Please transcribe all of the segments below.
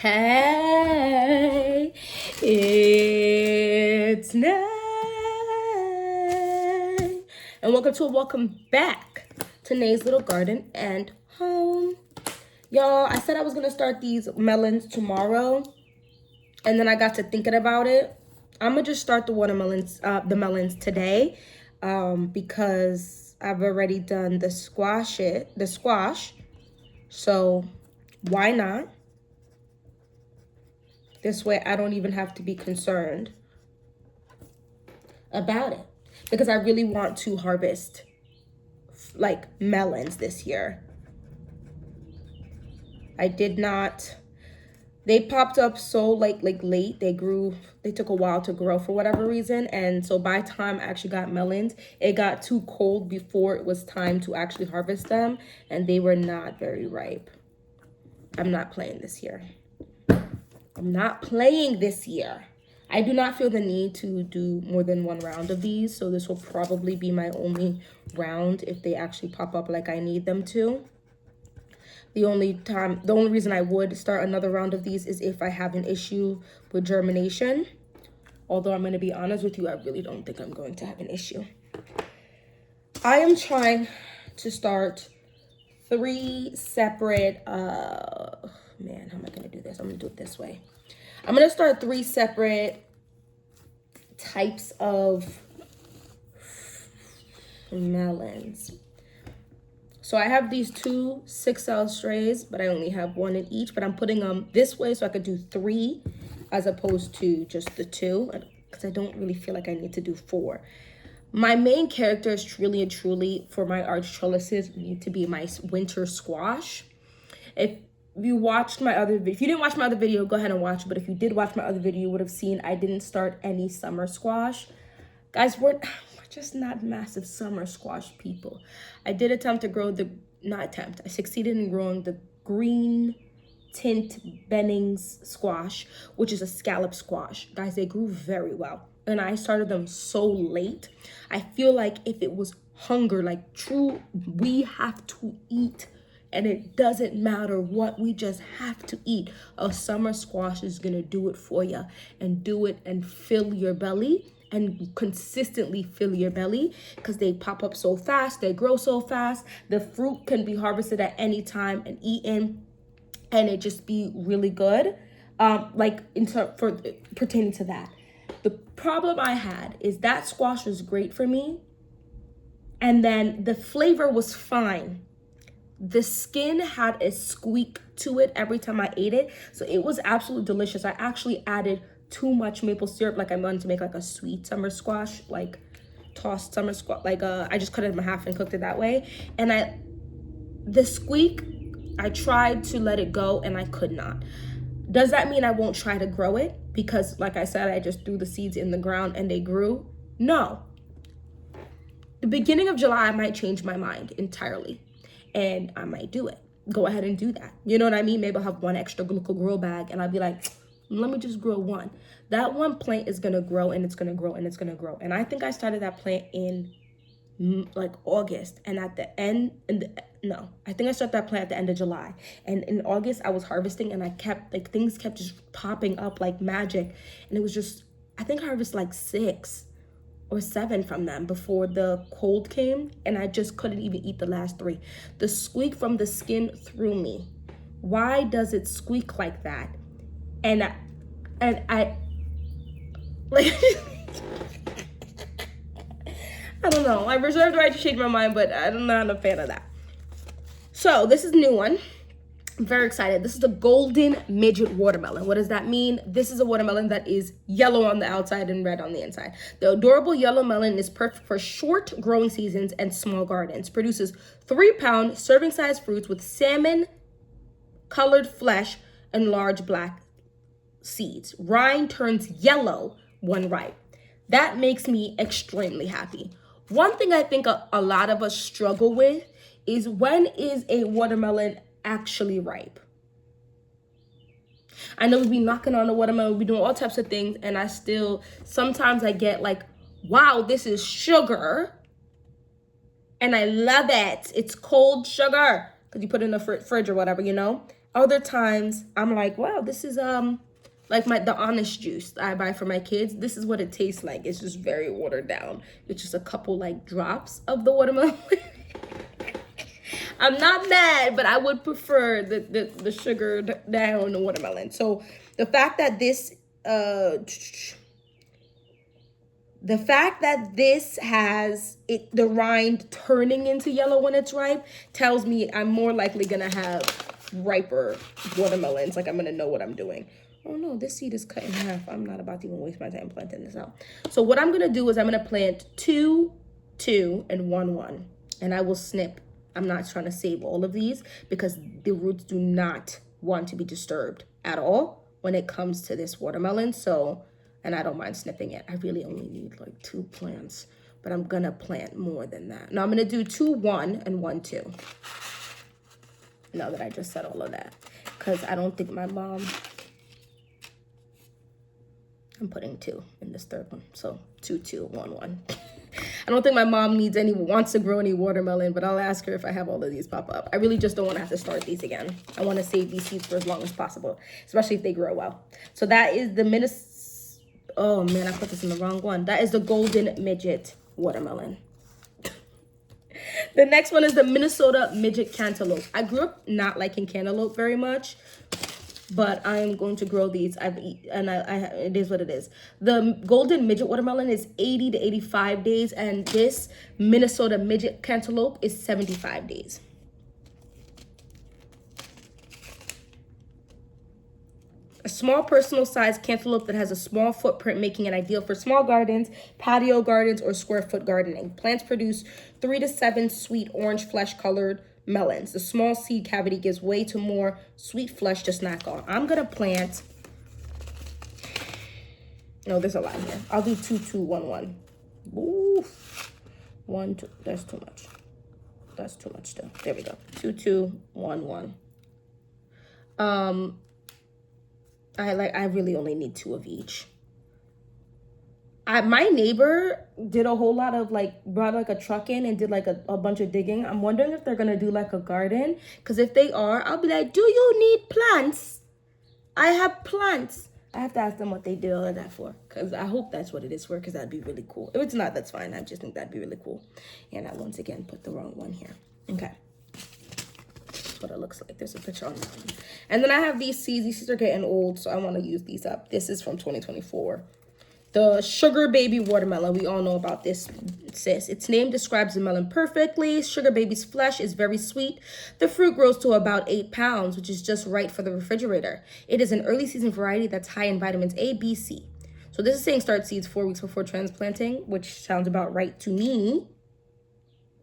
Hey, it's Nay, and welcome back to Nay's Little Garden and Home. Y'all, I said I was gonna start these melons tomorrow, and then I got to thinking about it. I'm gonna just start the melons today, because I've already done the squash. So why not? This way I don't even have to be concerned about it, because I really want to harvest like melons this year. I did not, they popped up so like late. They took a while to grow for whatever reason. And so by the time I actually got melons, it got too cold before it was time to actually harvest them. And they were not very ripe. I'm not playing this year. I do not feel the need to do more than one round of these. So this will probably be my only round if they actually pop up like I need them to. The only reason I would start another round of these is if I have an issue with germination. Although I'm going to be honest with you, I really don't think I'm going to have an issue. I am trying to start 3 separate, man, how am I going to do this? I'm going to do it this way. I'm going to start 3 separate types of melons. So I have these 2 6-cell trays, but I only have 1 in each. But I'm putting them this way so I could do 3 as opposed to just the 2, because I don't really feel like I need to do 4. My main characters really and truly for my arch trellises need to be my winter squash. If you didn't watch my other video, go ahead and watch it. But if you did watch my other video, you would have seen I didn't start any summer squash. Guys, we're just not massive summer squash people. I did attempt to grow I succeeded in growing the green tint Bennings squash, which is a scallop squash. Guys, they grew very well. And I started them so late. I feel like if it was hunger, like true, we have to eat. And it doesn't matter what, we just have to eat. A summer squash is gonna do it for you, and do it and fill your belly, and consistently fill your belly, because they pop up so fast, they grow so fast. The fruit can be harvested at any time and eaten, and it just be really good. Pertaining to that, the problem I had is that squash was great for me, and then the flavor was fine. The skin had a squeak to it every time I ate it, so it was absolutely delicious. I actually added too much maple syrup, like I wanted to make like a sweet summer squash, like tossed summer squash, I just cut it in half and cooked it that way. And the squeak, I tried to let it go and I could not. Does that mean I won't try to grow it? Because like I said, I just threw the seeds in the ground and they grew? No. The beginning of July, I might change my mind entirely, and I might do it. Go ahead and do that. You know what I mean? Maybe I'll have 1 extra little grow bag and I'll be like, let me just grow 1. That 1 plant is gonna grow, and it's gonna grow, and it's gonna grow. And I think I started that plant in like August, and I think I started that plant at the end of July. And in August I was harvesting, and things kept just popping up like magic. And it was just, I think I harvested like 6 or 7 from them before the cold came, and I just couldn't even eat the last 3. The squeak from the skin threw me. Why does it squeak like that? And I like I don't know. I reserve the right to change my mind, but I'm not a fan of that. So this is a new one. I'm very excited. This is a golden midget watermelon. What does that mean? This is a watermelon that is yellow on the outside and red on the inside. The adorable yellow melon is perfect for short growing seasons and small gardens. Produces 3-pound serving size fruits with salmon colored flesh and large black seeds. Rind turns yellow when ripe. That makes me extremely happy. One thing I think a lot of us struggle with is, when is a watermelon actually ripe? I know we be knocking on the watermelon, we be doing all types of things, and sometimes I get like, wow, this is sugar, and I love it. It's cold sugar, because you put it in the fridge or whatever, you know? Other times I'm like, wow, this is like the Honest juice that I buy for my kids. This is what it tastes like. It's just very watered down. It's just a couple like drops of the watermelon. I'm not mad, but I would prefer the sugared down watermelon. So the fact that this has the rind turning into yellow when it's ripe tells me I'm more likely gonna have riper watermelons. Like I'm gonna know what I'm doing. Oh no, this seed is cut in half. I'm not about to even waste my time planting this out. So what I'm gonna do is I'm gonna plant 2, 2, and 1, 1, and I will snip. I'm not trying to save all of these because the roots do not want to be disturbed at all when it comes to this watermelon. So, and I don't mind snipping it. I really only need like 2 plants, but I'm gonna plant more than that. Now I'm gonna do 2, 1, and 1, 2. Now that I just said all of that, because I don't think my mom, I'm putting 2 in this third one. So 2, 2, 1, 1. I don't think my mom wants to grow any watermelon, but I'll ask her if I have all of these pop up. I really just don't want to have to start these again. I want to save these seeds for as long as possible, especially if they grow well. So that is the oh man, I put this in the wrong one. That is the golden midget watermelon. The next one is the Minnesota midget cantaloupe. I grew up not liking cantaloupe very much, but I'm going to grow these. It is what it is. The golden midget watermelon is 80 to 85 days, and this Minnesota midget cantaloupe is 75 days. A small personal size cantaloupe that has a small footprint, making it ideal for small gardens, patio gardens, or square foot gardening. Plants produce 3 to 7 sweet orange flesh colored melons. The small seed cavity gives way to more sweet flesh to snack on. I'm gonna plant, no, there's a lot here. I'll do 2, 2, 1, 1. Ooh, 1, 2, that's too much. That's too much still. There we go. 2, 2, 1, 1. I really only need 2 of each. My neighbor did a whole lot of brought like a truck in and did like a bunch of digging. I'm wondering if they're gonna do like a garden, because if they are, I'll be like, do you need plants? I have plants. I have to ask them what they did all of that for, because I hope that's what it is for, because that'd be really cool. If it's not, that's fine. I just think that'd be really cool. And I once again put the wrong one here. Okay. That's what it looks like. There's a picture on that one. And then I have these seeds. These seeds are getting old, so I want to use these up. This is from 2024. The Sugar Baby watermelon. We all know about this, sis. Its name describes the melon perfectly. Sugar Baby's flesh is very sweet. The fruit grows to about 8 pounds, which is just right for the refrigerator. It is an early season variety that's high in vitamins A, B, C. So this is saying start seeds 4 weeks before transplanting, which sounds about right to me.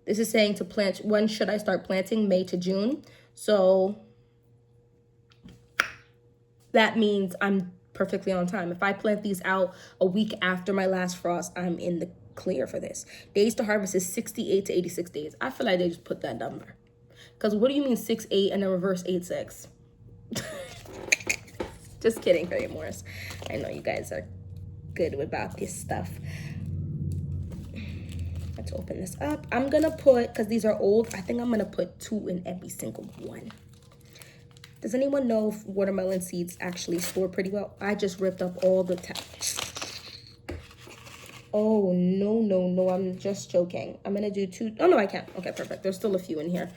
This is saying to plant, when should I start planting? May to June. So that means I'm perfectly on time. If I plant these out a week after my last frost, I'm in the clear for this. Days to harvest is 68 to 86 days. I feel like they just put that number. Because what do you mean 6-8 and then reverse 8-6? Just kidding, Harry Morris. I know you guys are good about this stuff. Let's open this up. I'm gonna put, because these are old, I think I'm gonna put 2 in every single one. Does anyone know if watermelon seeds actually store pretty well? I just ripped up all the Oh, no, I'm just joking. I'm gonna do 2. Oh, no, I can't. Okay, perfect. There's still a few in here.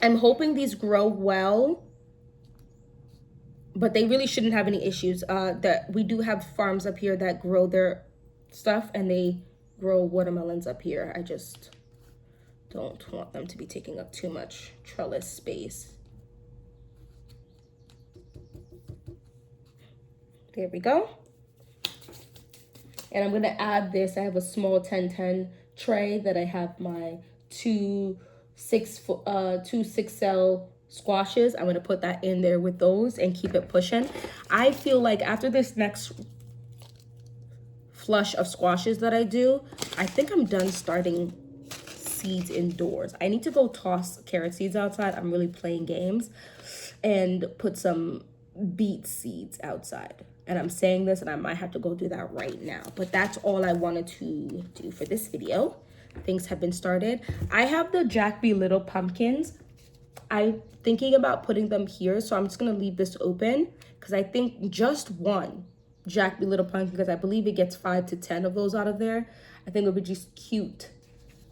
I'm hoping these grow well, but they really shouldn't have any issues. That we do have farms up here that grow their stuff, and they grow watermelons up here. I just don't want them to be taking up too much trellis space. There we go. And I'm gonna add this. I have a small 10-10 tray that I have my 2 6-cell squashes. I'm gonna put that in there with those and keep it pushing. I feel like after this next flush of squashes that I do, I think I'm done starting seeds indoors. I need to go toss carrot seeds outside. I'm really playing games, and put some beet seeds outside. And I'm saying this, and I might have to go do that right now. But that's all I wanted to do for this video. Things have been started. I have the Jack B. Little pumpkins. I'm thinking about putting them here, so I'm just gonna leave this open because I think just one Jack Be Little Pumpkin, because I believe it gets 5 to 10 of those out of there. I think it would be just cute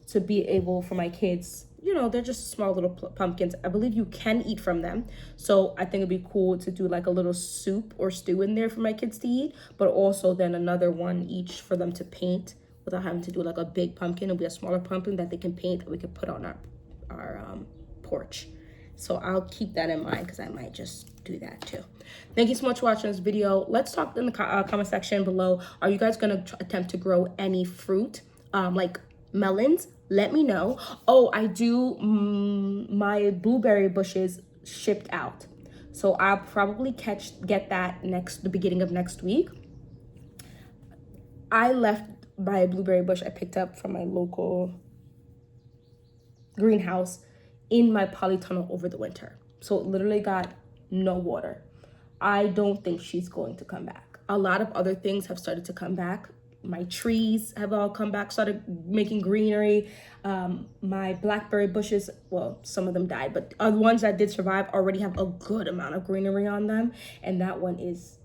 to be able for my kids. You know, they're just small little pumpkins. I believe you can eat from them. So I think it'd be cool to do like a little soup or stew in there for my kids to eat, but also then another one each for them to paint without having to do like a big pumpkin. It'll be a smaller pumpkin that they can paint that we could put on our porch. So I'll keep that in mind because I might just do that too. Thank you so much for watching this video. Let's talk in the comment section below. Are you guys gonna attempt to grow any fruit, like melons? Let me know. Oh, I do. My blueberry bushes shipped out, so I'll probably get that the beginning of next week. I left my blueberry bush I picked up from my local greenhouse in my polytunnel over the winter, so it literally got no water. I don't think she's going to come back. A lot of other things have started to come back. My trees have all come back, started making greenery. My blackberry bushes, well, some of them died, but the ones that did survive already have a good amount of greenery on them. And that one is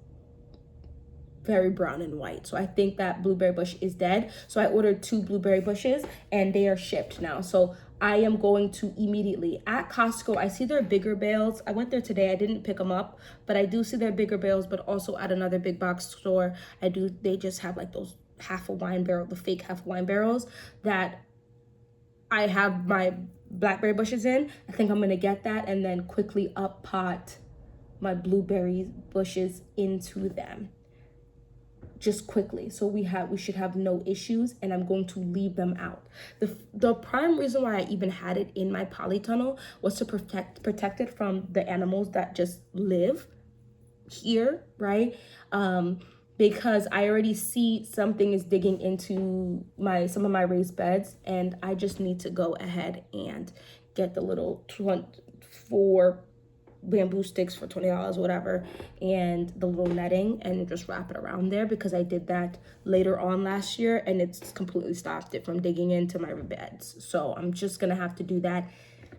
very brown and white. So I think that blueberry bush is dead. So I ordered 2 blueberry bushes and they are shipped now. So I am going to immediately at Costco. I see their bigger bales. I went there today. I didn't pick them up, but I do see their bigger bales, but also at another big box store, they just have like those half a wine barrel, the fake half wine barrels that I have my blackberry bushes in. I think I'm gonna get that and then quickly up pot my blueberry bushes into them just quickly, so we should have no issues, and I'm going to leave them out. The prime reason why I even had it in my polytunnel was to protect it from the animals that just live here, right? Because I already see something is digging into some of my raised beds, and I just need to go ahead and get the little 4 bamboo sticks for $20, whatever, and the little netting, and just wrap it around there, because I did that later on last year and it's completely stopped it from digging into my beds. So I'm just gonna have to do that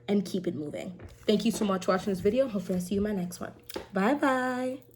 and keep it moving. Thank you so much for watching this video. Hopefully I'll see you in my next one. Bye bye.